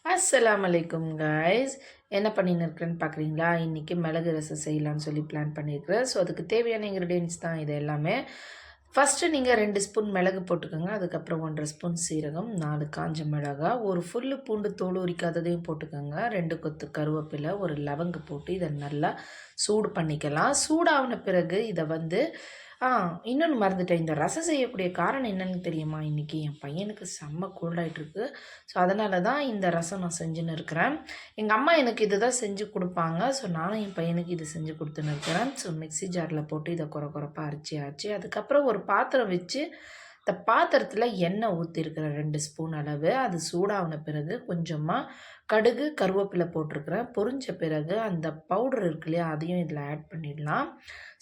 அஸ்ஸலாமு அலைக்கும் காய்ஸ். என்ன பண்ணின்னு இருக்கிறேன்னு பார்க்குறீங்களா? இன்றைக்கி மிளகு ரசம் செய்யலான்னு சொல்லி பிளான் பண்ணியிருக்கிறேன். ஸோ அதுக்கு தேவையான இன்க்ரீடியன்ஸ் தான் இது எல்லாமே. ஃபஸ்ட்டு நீங்கள் 2 ஸ்பூன் மிளகு போட்டுக்கோங்க. அதுக்கப்புறம் 1 1/2 ஸ்பூன் சீரகம், 4 காஞ்ச மிளகா, ஒரு ஃபுல்லு பூண்டு தோல் உரிக்காததையும் போட்டுக்கோங்க, 2 கொத்து கருவேப்பிலை, ஒரு லவங்கு போட்டு இதை நல்லா சூடு பண்ணிக்கலாம். சூடான பிறகு இதை இன்னொன்று மறந்துட்டேன். இந்த ரசம் செய்யக்கூடிய காரணம் என்னன்னு தெரியுமா? இன்றைக்கி என் பையனுக்கு செம்ம கோல்டாகிட்டுருக்கு. ஸோ அதனால தான் இந்த ரசம் நான் செஞ்சுன்னு இருக்கிறேன். எங்கள் அம்மா எனக்கு இது தான் செஞ்சு கொடுப்பாங்க. ஸோ நானும் என் பையனுக்கு இது செஞ்சு கொடுத்துன்னு இருக்கிறேன். ஸோ மிக்ஸி ஜாரில் போட்டு இதை குறப்பாக அரைச்சி அதுக்கப்புறம் ஒரு பாத்திரம் வச்சு இந்த பாத்திரத்தில் எண்ணெய் ஊற்றிருக்கிறேன் 2 ஸ்பூன் அளவு. அது சூடான பிறகு கொஞ்சமாக கடுகு கருவேப்பிலை போட்டிருக்கிறேன். பொரிஞ்ச பிறகு அந்த பவுடர் இருக்கு இல்லையா, அதையும் இதில் ஆட் பண்ணிடலாம்.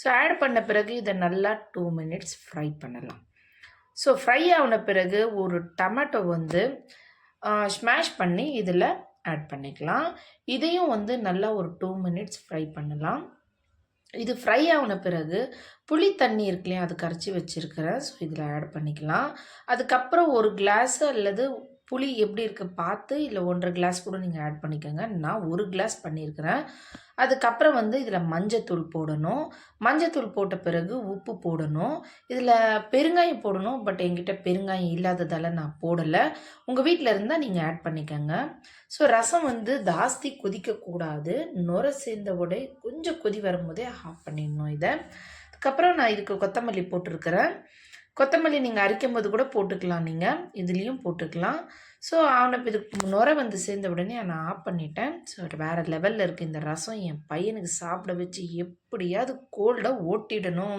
ஸோ ஆட் பண்ண பிறகு இதை நல்லா 2 மினிட்ஸ் ஃப்ரை பண்ணலாம். ஸோ ஃப்ரை ஆன பிறகு ஒரு டொமேட்டோ ஸ்மாஷ் பண்ணி இதில் ஆட் பண்ணிக்கலாம். இதையும் நல்லா ஒரு 2 மினிட்ஸ் ஃப்ரை பண்ணலாம். இது ஃப்ரை ஆன பிறகு புளி தண்ணி இருக்கு இல்லையா, அது கரைச்சி வச்சுருக்கிறேன். ஸோ இதில் ஆட் பண்ணிக்கலாம். அதுக்கப்புறம் ஒரு கிளாஸு அல்லது புளி எப்படி இருக்குது பார்த்து இல்லை 1 1/2 கிளாஸ் கூட நீங்கள் ஆட் பண்ணிக்கோங்க. நான் 1 கிளாஸ் பண்ணியிருக்கிறேன். அதுக்கப்புறம் இதில் மஞ்சத்தூள் போடணும். மஞ்சத்தூள் போட்ட பிறகு உப்பு போடணும். இதில் பெருங்காயம் போடணும். பட் என்கிட்ட பெருங்காயம் இல்லாததால் நான் போடலை. உங்கள் வீட்டில் இருந்தால் நீங்கள் ஆட் பண்ணிக்கோங்க. ஸோ ரசம் ஜாஸ்தி கொதிக்கக்கூடாது. நுரை சேர்ந்த உடனே கொஞ்சம் கொதி வரும்போதே ஆஃப் பண்ணிடணும் இதை. அதுக்கப்புறம் நான் இதுக்கு கொத்தமல்லி போட்டிருக்கிறேன். கொத்தமல்லி நீங்கள் அரைக்கும் போது கூட போட்டுக்கலாம், நீங்கள் இதுலேயும் போட்டுக்கலாம். ஸோ இதுக்கு நுரை சேர்ந்த உடனே நான் ஆஃப் பண்ணிட்டேன். ஸோ வேறு லெவலில் இருக்குது இந்த ரசம். என் பையனுக்கு சாப்பிட வச்சு எப்படியாவது கோல்டை ஓட்டிடணும்.